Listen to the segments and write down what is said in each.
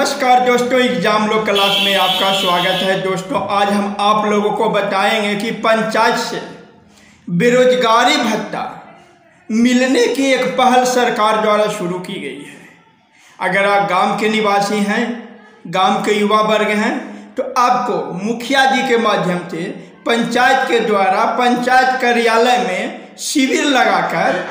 नमस्कार दोस्तों, एग्जाम लो क्लास में आपका स्वागत है। दोस्तों आज हम आप लोगों को बताएंगे कि पंचायत से बेरोजगारी भत्ता मिलने की एक पहल सरकार द्वारा शुरू की गई है। अगर आप गांव के निवासी हैं, गांव के युवा वर्ग हैं, तो आपको मुखिया जी के माध्यम से पंचायत के द्वारा पंचायत कार्यालय में शिविर लगाकर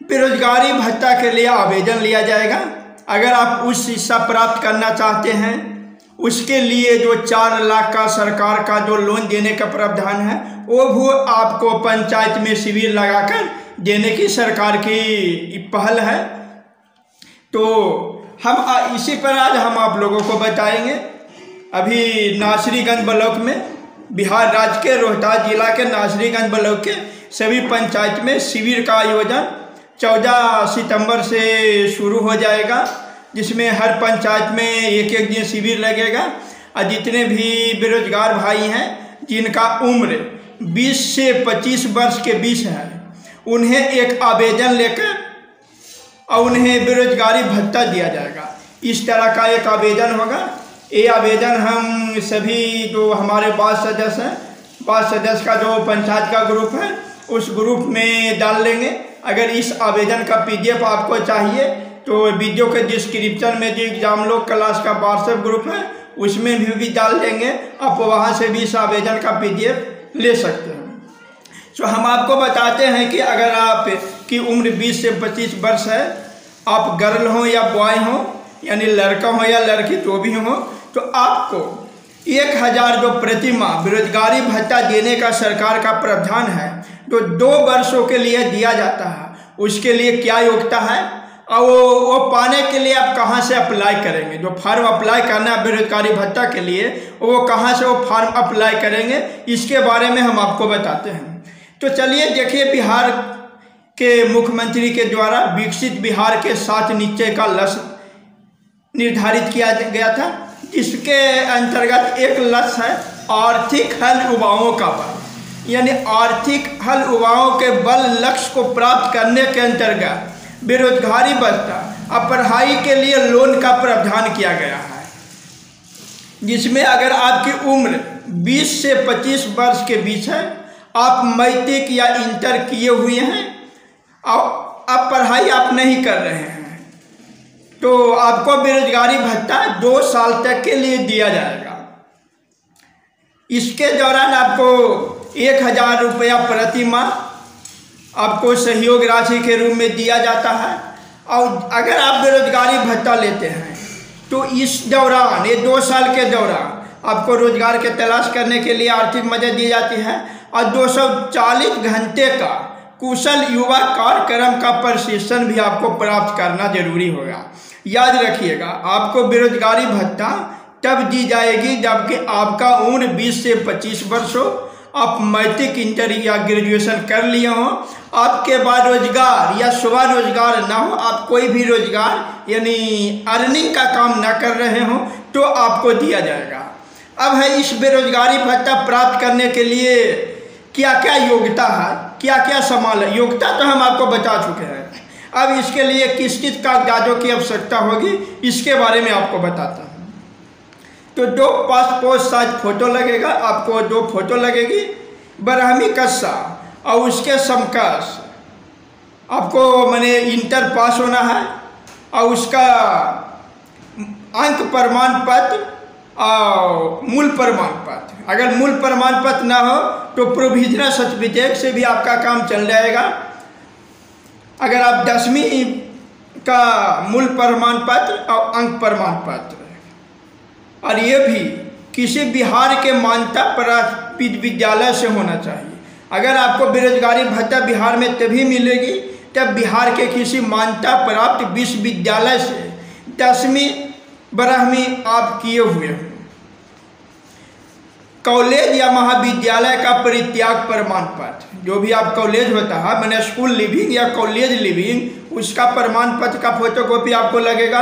बेरोजगारी भत्ता के लिए आवेदन लिया जाएगा। अगर आप उस हिस्सा प्राप्त करना चाहते हैं, उसके लिए जो 4 लाख का सरकार का जो लोन देने का प्रावधान है, वो आपको पंचायत में शिविर लगाकर देने की सरकार की पहल है। तो हम इसी पर आज हम आप लोगों को बताएंगे। अभी नासरीगंज ब्लॉक में, बिहार राज्य के रोहतास जिला के नासरीगंज ब्लॉक के सभी पंचायत में शिविर का आयोजन 14 सितंबर से शुरू हो जाएगा, जिसमें हर पंचायत में एक दिन शिविर लगेगा। और जितने भी बेरोजगार भाई हैं जिनका उम्र 20 से 25 वर्ष के बीच है, उन्हें एक आवेदन लेकर और उन्हें बेरोजगारी भत्ता दिया जाएगा। इस तरह का एक आवेदन होगा। ये आवेदन हम सभी जो हमारे वार्ड सदस्य हैं, वार्ड सदस्य का जो पंचायत का ग्रुप है, उस ग्रुप में डाल लेंगे। अगर इस आवेदन का PDF आपको चाहिए तो वीडियो के डिस्क्रिप्शन में जो एग्जाम लो क्लास का व्हाट्सएप ग्रुप है, उसमें भी डाल देंगे। आप वहां से भी इस आवेदन का PDF ले सकते हैं। तो हम आपको बताते हैं कि अगर आप की उम्र 20 से 25 वर्ष है, आप गर्ल हो या बॉय हो, यानी लड़का हो या लड़की जो भी हो, तो आपको 1000 जो प्रति माह बेरोजगारी भत्ता देने का सरकार का प्रावधान है, जो 2 वर्षों के लिए दिया जाता है। उसके लिए क्या योग्यता है और वो पाने के लिए आप कहां से अप्लाई करेंगे। जो फॉर्म अप्लाई करना है बेरोजगारी भत्ता के लिए, वो कहां से वो फॉर्म अप्लाई करेंगे, इसके बारे में हम आपको बताते हैं। तो चलिए देखिए, बिहार के मुख्यमंत्री के द्वारा विकसित बिहार के 7 निश्चय का लक्ष्य निर्धारित किया गया था, जिसके अंतर्गत एक लक्ष्य है आर्थिक हल युवाओं का बल, यानी आर्थिक हल युवाओं के बल लक्ष्य को प्राप्त करने के अंतर्गत बेरोजगारी भत्ता और पढ़ाई के लिए लोन का प्रावधान किया गया है, जिसमें अगर आपकी उम्र 20 से 25 वर्ष के बीच है, आप मैट्रिक या इंटर किए हुए हैं और अब पढ़ाई आप नहीं कर रहे हैं, तो आपको बेरोजगारी भत्ता 2 साल तक के लिए दिया जाएगा। इसके दौरान आपको 1000 रुपया प्रति माह आपको सहयोग राशि के रूप में दिया जाता है। और अगर आप बेरोजगारी भत्ता लेते हैं तो इस दौरान, ये 2 साल के दौरान आपको रोजगार के तलाश करने के लिए आर्थिक मदद दी जाती है और 240 घंटे का कुशल युवा कार्यक्रम का प्रशिक्षण भी आपको प्राप्त करना जरूरी होगा। याद रखिएगा, आपको बेरोजगारी भत्ता तब दी जाएगी जबकि आपका उम्र 20 से 25 वर्ष हो, आप मैट्रिक इंटर या ग्रेजुएशन कर लिए हो, आपके बाद रोजगार या स्वरोजगार ना हो, आप कोई भी रोजगार यानी अर्निंग का काम ना कर रहे हो, तो आपको दिया जाएगा। अब है इस बेरोजगारी भत्ता प्राप्त करने के लिए क्या क्या योग्यता है, क्या क्या सवाल है। योग्यता तो हम आपको बता चुके हैं। अब इसके लिए किस किस कागजातों की आवश्यकता होगी, इसके बारे में आपको बताता हूँ। तो 2 पासपोर्ट साइज फोटो लगेगा, आपको 2 फोटो लगेगी, बारहवीं कक्षा और उसके समकक्ष आपको माने इंटर पास होना है, और उसका अंक प्रमाण पत्र और मूल प्रमाण पत्र। अगर मूल प्रमाण पत्र ना हो तो प्रोविजनल सर्टिफिकेट से भी आपका काम चल जाएगा। अगर आप 10वीं का मूल प्रमाण पत्र और अंक प्रमाण पत्र, और ये भी किसी बिहार के मान्यता प्राप्त विद्यालय से होना चाहिए। अगर आपको बेरोजगारी भत्ता बिहार में तभी मिलेगी तब बिहार के किसी मान्यता प्राप्त विश्वविद्यालय से 10वीं 12वीं आप किए हुए हो। कॉलेज या महाविद्यालय का परित्याग प्रमाण पत्र, जो भी आप कॉलेज होता है, मैंने स्कूल लिविंग या कॉलेज लिविंग, उसका प्रमाण पत्र का फोटोकॉपी आपको लगेगा।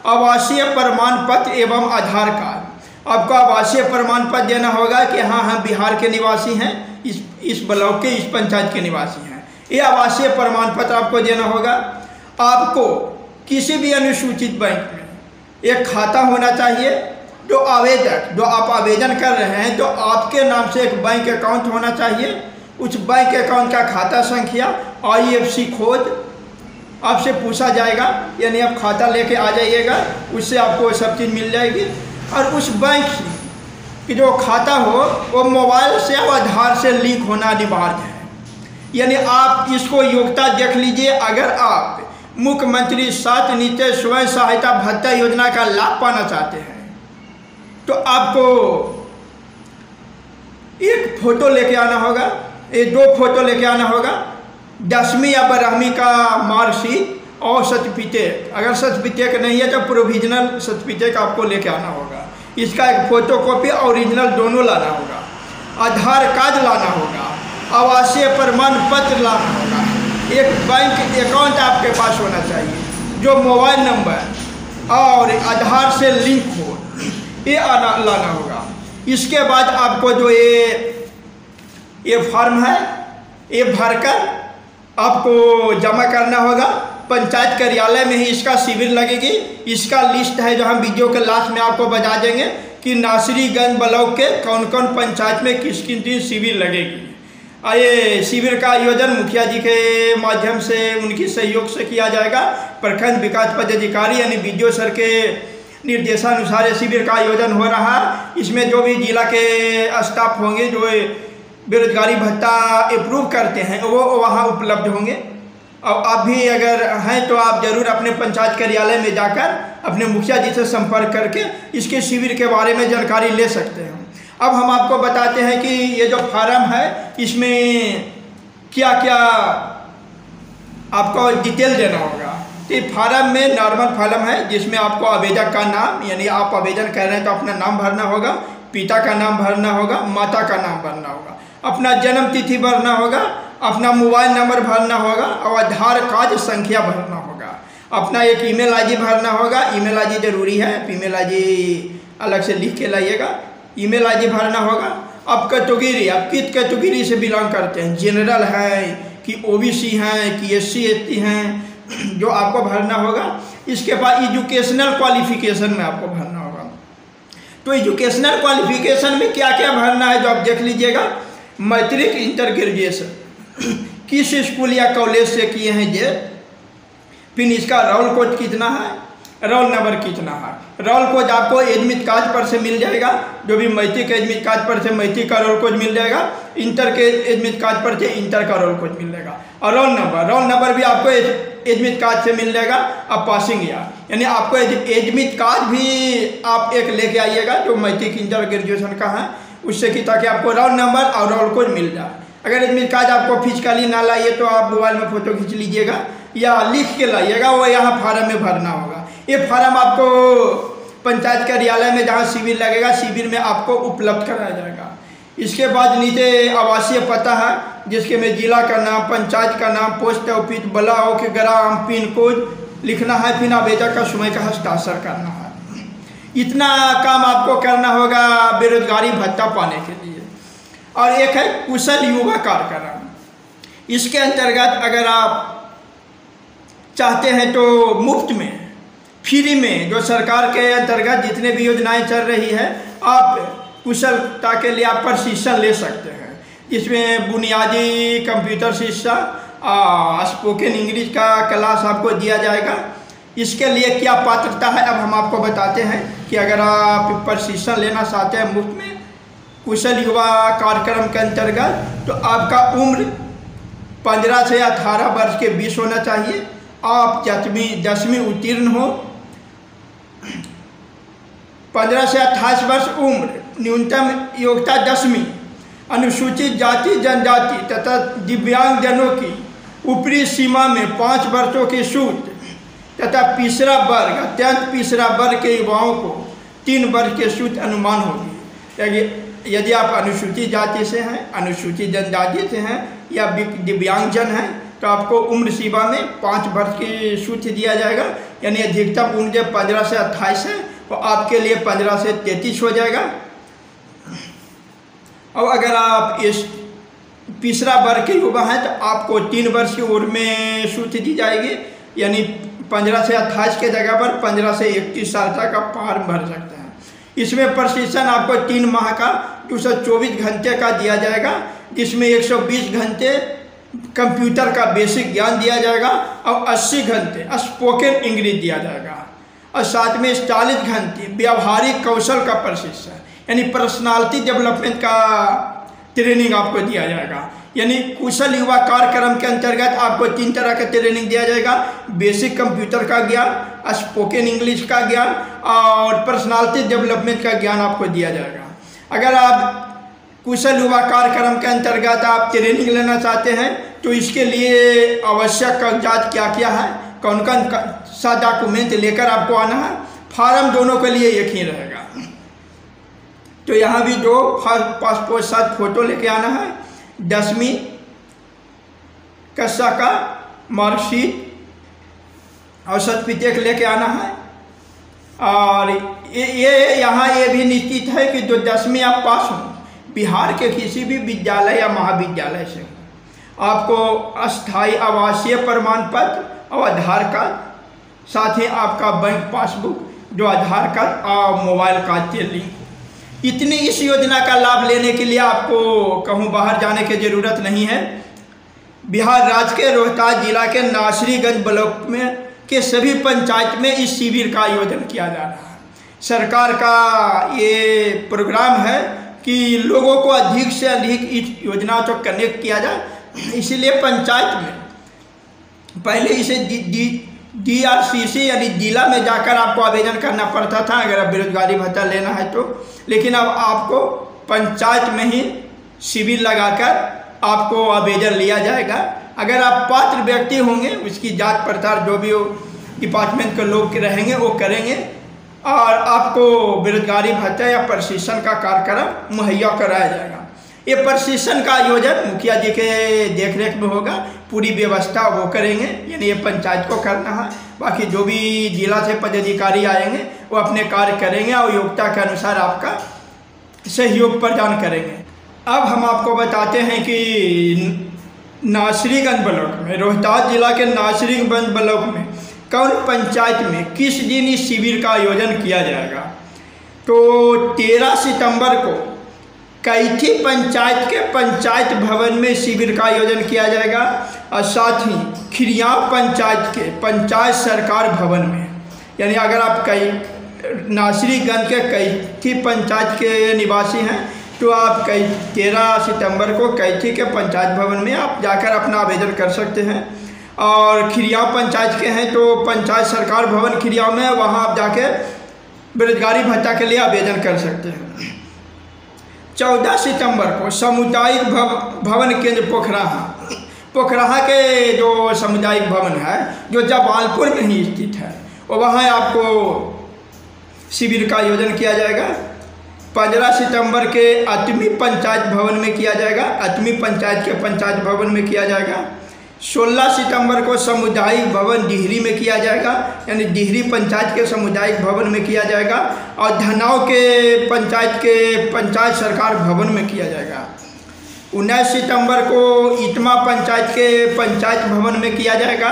आवासीय प्रमाण पत्र एवं आधार कार्ड, आपको आवासीय प्रमाण पत्र देना होगा कि हाँ हम बिहार के निवासी हैं, इस ब्लॉक के, इस पंचायत के निवासी हैं। ये आवासीय प्रमाण पत्र आपको देना होगा। आपको किसी भी अनुसूचित बैंक में एक खाता होना चाहिए। जो आवेदक, जो आप आवेदन कर रहे हैं, तो आपके नाम से एक बैंक अकाउंट होना चाहिए। उस बैंक अकाउंट का खाता संख्या, IFSC कोड आपसे पूछा जाएगा, यानी आप खाता लेके आ जाइएगा, उससे आपको सब चीज़ मिल जाएगी। और उस बैंक की जो खाता हो वो मोबाइल से और आधार से लिंक होना अनिवार्य है। यानी आप इसको योग्यता देख लीजिए। अगर आप मुख्यमंत्री 7 निश्चय स्वयं सहायता भत्ता योजना का लाभ पाना चाहते हैं तो आपको एक फोटो लेके आना होगा, 2 फोटो लेके आना होगा, 10वीं या 12वीं का मार्कशीट और सर्टिफिकेट। अगर सर्टिफिकेट नहीं है तो प्रोविजनल सर्टिफिकेट आपको लेके आना होगा। इसका एक फोटो कॉपी ओरिजिनल दोनों लाना होगा। आधार कार्ड लाना होगा, आवासीय प्रमाण पत्र लाना होगा, एक बैंक अकाउंट आपके पास होना चाहिए जो मोबाइल नंबर और आधार से लिंक हो, ये लाना होगा। इसके बाद आपको जो ये फॉर्म है ये भरकर आपको जमा करना होगा। पंचायत कार्यालय में ही इसका शिविर लगेगी। इसका लिस्ट है जो हम वीडियो के लास्ट में आपको बता देंगे कि नासरीगंज ब्लॉक के कौन कौन पंचायत में किस किस दिन शिविर लगेगी। और ये शिविर का आयोजन मुखिया जी के माध्यम से, उनकी सहयोग से किया जाएगा। प्रखंड विकास पदाधिकारी यानी BDO सर के निर्देशानुसार ये शिविर का आयोजन हो रहा है। इसमें जो भी जिला के स्टाफ होंगे जो बेरोजगारी भत्ता अप्रूव करते हैं वो वहाँ उपलब्ध होंगे। और आप भी अगर हैं तो आप जरूर अपने पंचायत कार्यालय में जाकर अपने मुखिया जी से संपर्क करके इसके शिविर के बारे में जानकारी ले सकते हैं। अब हम आपको बताते हैं कि ये जो फार्म है इसमें क्या क्या आपको डिटेल देना होगा। तो ये फार्म में नॉर्मल फार्म है जिसमें आपको आवेदक का नाम, यानी आप आवेदन कर रहे हैं तो अपना नाम भरना होगा, पिता का नाम भरना होगा, माता का नाम भरना होगा, अपना जन्म तिथि भरना होगा, अपना मोबाइल नंबर भरना होगा और आधार कार्ड संख्या भरना होगा। अपना एक ईमेल ID भरना होगा। ईमेल ID जरूरी है, ईमेल ID अलग से लिख के लाइएगा। ईमेल ID भरना होगा। अब कैटेगरी, आप किस कैटेगरी से बिलोंग करते हैं, जनरल है कि OBC हैं कि SC ST हैं, जो आपको भरना होगा। इसके बाद एजुकेशनल क्वालिफिकेशन में आपको भरना होगा। तो एजुकेशनल क्वालिफिकेशन में क्या क्या भरना है जो आप देख लीजिएगा। मैट्रिक, इंटर, ग्रेजुएशन किस स्कूल या कॉलेज से किए हैं ये, फिर इसका रोल कोड कितना है, रोल नंबर कितना है। रोल कोड आपको एडमिट कार्ड पर से मिल जाएगा। जो भी मैट्रिक एडमिट कार्ड पर से मैट्रिक का रोल कोड मिल जाएगा, इंटर के एडमिट कार्ड पर से इंटर का रोल कोड मिल जाएगा। और रोल नंबर भी आपको एडमिट कार्ड से मिल जाएगा। अब पासिंग ईयर, यानी आपको एडमिट कार्ड भी आप एक लेके आइएगा जो मैट्रिक, इंटर, ग्रेजुएशन का है उससे, कि ताकि आपको रोल नंबर और रोल कोड मिल जाए। अगर एडमिट कार्ड आपको फिजिकली ना लाइए तो आप मोबाइल में फ़ोटो खींच लीजिएगा या लिख के लाइएगा, वो यहाँ फार्म में भरना होगा। ये फार्म आपको पंचायत कार्यालय में जहाँ शिविर लगेगा, शिविर में आपको उपलब्ध कराया जाएगा। इसके बाद नीचे आवासीय पता है जिसके में जिला का नाम, पंचायत का नाम, पोस्ट ऑफिस, ब्लॉक, ग्राम, पिन कोड लिखना है। फिर आवेदक का समय का हस्ताक्षर करना है। इतना काम आपको करना होगा बेरोजगारी भत्ता पाने के लिए। और एक है कुशल युवा कार्यक्रम। इसके अंतर्गत अगर आप चाहते हैं तो मुफ्त में, फ्री में, जो सरकार के अंतर्गत जितने भी योजनाएं चल रही है, आप कुशलता के लिए आप प्रशिक्षण ले सकते हैं। इसमें बुनियादी कंप्यूटर शिक्षा, स्पोकन इंग्लिश का क्लास आपको दिया जाएगा। इसके लिए क्या पात्रता है अब हम आपको बताते हैं कि अगर आप प्रशिक्षण लेना चाहते हैं मुफ्त में कुशल युवा कार्यक्रम के अंतर्गत, तो आपका उम्र 15 से 18 वर्ष के बीच होना चाहिए। आप 10वीं उत्तीर्ण हो, 15 से 28 वर्ष उम्र, न्यूनतम योग्यता 10वीं, अनुसूचित जाति जनजाति तथा दिव्यांगजनों की ऊपरी सीमा में 5 वर्षों की छूट तथा पिछड़ा वर्ग, अत्यंत पिछड़ा वर्ग के युवाओं को 3 वर्ष की छूट अनुमान होगी। यदि आप अनुसूचित जाति से हैं, अनुसूचित जनजाति से हैं या दिव्यांगजन हैं तो आपको उम्र सीमा में 5 वर्ष की छूट दिया जाएगा। यानी अधिकतम उम्र जब 15 से 28 है तो आपके लिए 15 से 33 हो जाएगा। और अगर आप इस पिछड़ा वर्ग के युवा हैं तो आपको 3 वर्ष की उम्र में छूट दी जाएगी, यानी 15 से 28 के जगह पर 15 से 31 साल तक आप फॉर्म भर सकते हैं। इसमें प्रशिक्षण आपको 3 माह का 224 घंटे का दिया जाएगा, जिसमें 120 घंटे कंप्यूटर का बेसिक ज्ञान दिया जाएगा और 80 घंटे स्पोकन इंग्लिश दिया जाएगा और साथ में 40 घंटे व्यावहारिक कौशल का प्रशिक्षण यानी पर्सनालिटी डेवलपमेंट का ट्रेनिंग आपको दिया जाएगा। यानी कुशल युवा कार्यक्रम के अंतर्गत आपको 3 तरह का ट्रेनिंग दिया जाएगा, बेसिक कंप्यूटर का ज्ञान, स्पोकन इंग्लिश का ज्ञान और पर्सनालिटी डेवलपमेंट का ज्ञान आपको दिया जाएगा। अगर आप कुशल युवा कार्यक्रम के अंतर्गत आप ट्रेनिंग लेना चाहते हैं तो इसके लिए आवश्यक कागजात क्या क्या है, कौन कौन सा डॉक्यूमेंट लेकर आपको आना है। फॉर्म दोनों के लिए एक ही रहेगा। तो यहाँ भी जो पासपोर्ट साइज फोटो लेके आना है, 10वीं कक्षा का मार्कशीट और सर्टिफिकेट लेके आना है। और ये यहाँ ये भी निश्चित है कि जो 10वीं आप पास हो बिहार के किसी भी विद्यालय या महाविद्यालय से, आपको अस्थायी आवासीय प्रमाण पत्र और आधार कार्ड, साथ ही आपका बैंक पासबुक, जो आधार कार्ड और मोबाइल कार्ड के लिंक। इतनी इस योजना का लाभ लेने के लिए आपको कहूँ बाहर जाने की ज़रूरत नहीं है। बिहार राज्य के रोहतास जिला के नासरीगंज ब्लॉक में के सभी पंचायत में इस शिविर का आयोजन किया जा रहा है। सरकार का ये प्रोग्राम है कि लोगों को अधिक से अधिक इस योजना को कनेक्ट किया जाए, इसलिए पंचायत में पहले इसे DRCC यानी जिला में जाकर आपको आवेदन करना पड़ता था अगर आप बेरोजगारी भत्ता लेना है तो, लेकिन अब आपको पंचायत में ही शिविर लगाकर आपको आवेदन लिया जाएगा। अगर आप पात्र व्यक्ति होंगे उसकी जांच पड़ताल जो भी डिपार्टमेंट के लोग रहेंगे वो करेंगे और आपको बेरोजगारी भत्ता या प्रशिक्षण का कार्यक्रम मुहैया कराया जाएगा। ये प्रशिक्षण का आयोजन मुखिया जी के देखरेख में होगा, पूरी व्यवस्था वो करेंगे, यानी ये पंचायत को करना है। बाकी जो भी जिला से पदाधिकारी आएंगे वो अपने कार्य करेंगे और योग्यता के अनुसार आपका सहयोग प्रदान करेंगे। अब हम आपको बताते हैं कि नासरीगंज ब्लॉक में, रोहतास जिला के नासरीगंज ब्लॉक में कौन पंचायत में किस दिन इस शिविर का आयोजन किया जाएगा। तो 13 सितंबर को कैथी पंचायत के पंचायत भवन में शिविर का आयोजन किया जाएगा और साथ ही खिरियाव पंचायत के पंचायत सरकार भवन में, यानी अगर आप नासरीगंज के कैथी पंचायत के निवासी हैं तो आप 13 सितंबर को कैथी के पंचायत भवन में आप जाकर अपना आवेदन कर सकते हैं। और खिरियाव पंचायत के हैं तो पंचायत सरकार भवन खिरियाव में, वहाँ आप जाकर बेरोजगारी भत्ता के लिए आवेदन कर सकते हैं। 14 सितंबर को सामुदायिक भवन केंद्र पोखराहा के जो सामुदायिक भवन है जो जमालपुर में ही स्थित है, वहाँ आपको शिविर का आयोजन किया जाएगा। 15 सितंबर के अतमी पंचायत भवन में किया जाएगा, अतमी पंचायत के पंचायत भवन में किया जाएगा। 16 सितंबर को सामुदायिक भवन डिहरी में किया जाएगा, यानी डिहरी पंचायत के सामुदायिक भवन में किया जाएगा। और धनाव के पंचायत सरकार भवन में किया जाएगा। 19 सितंबर को इटमा पंचायत के पंचायत भवन में किया जाएगा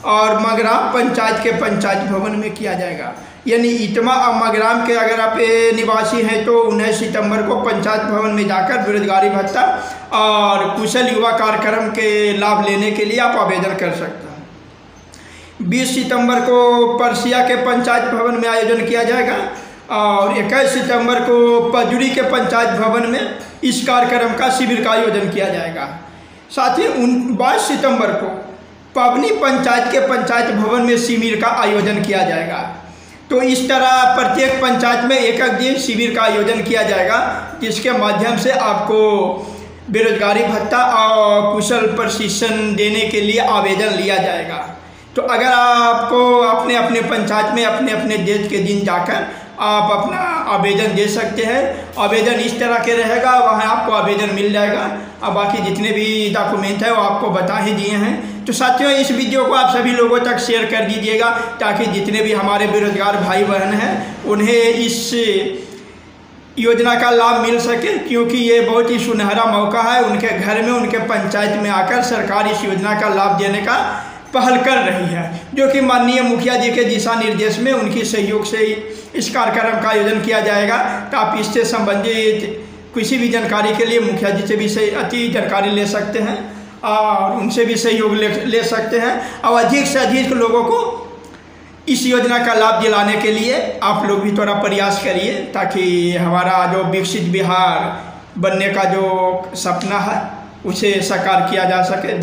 और मगराम पंचायत के पंचायत भवन में किया जाएगा। यानी इटमा और मगराम के अगर आप निवासी हैं तो 19 सितंबर को पंचायत भवन में जाकर बेरोजगारी भत्ता और कुशल युवा कार्यक्रम के लाभ लेने के लिए आप आवेदन कर सकते हैं। 20 सितंबर को परसिया के पंचायत भवन में आयोजन किया जाएगा और 21 सितंबर को पजुरी के पंचायत भवन में इस कार्यक्रम का शिविर का आयोजन किया जाएगा। साथ ही 22 सितंबर को पबनी पंचायत के पंचायत भवन में शिविर का आयोजन किया जाएगा। तो इस तरह प्रत्येक पंचायत में एक दिन शिविर का आयोजन किया जाएगा, जिसके माध्यम से आपको बेरोजगारी भत्ता और कुशल प्रशिक्षण देने के लिए आवेदन लिया जाएगा। तो अगर आपको अपने अपने पंचायत में अपने अपने डेट के दिन जाकर आप अपना आवेदन दे सकते हैं। आवेदन इस तरह के रहेगा, वहाँ आपको आवेदन मिल जाएगा और बाकी जितने भी डॉक्यूमेंट है वो आपको बता ही दिए हैं। तो साथियों, इस वीडियो को आप सभी लोगों तक शेयर कर दीजिएगा ताकि जितने भी हमारे बेरोजगार भाई बहन हैं उन्हें इस योजना का लाभ मिल सके, क्योंकि ये बहुत ही सुनहरा मौका है उनके घर में, उनके पंचायत में आकर सरकार इस योजना का लाभ देने का पहल कर रही है, जो कि माननीय मुखिया जी के दिशा निर्देश में उनकी सहयोग से इस कार्यक्रम का आयोजन किया जाएगा। तो आप इससे संबंधित किसी भी जानकारी के लिए मुखिया जी से भी अति जानकारी ले सकते हैं और उनसे भी सहयोग ले सकते हैं। और अधिक से अधिक लोगों को इस योजना का लाभ दिलाने के लिए आप लोग भी थोड़ा प्रयास करिए, ताकि हमारा जो विकसित बिहार बनने का जो सपना है उसे साकार किया जा सके।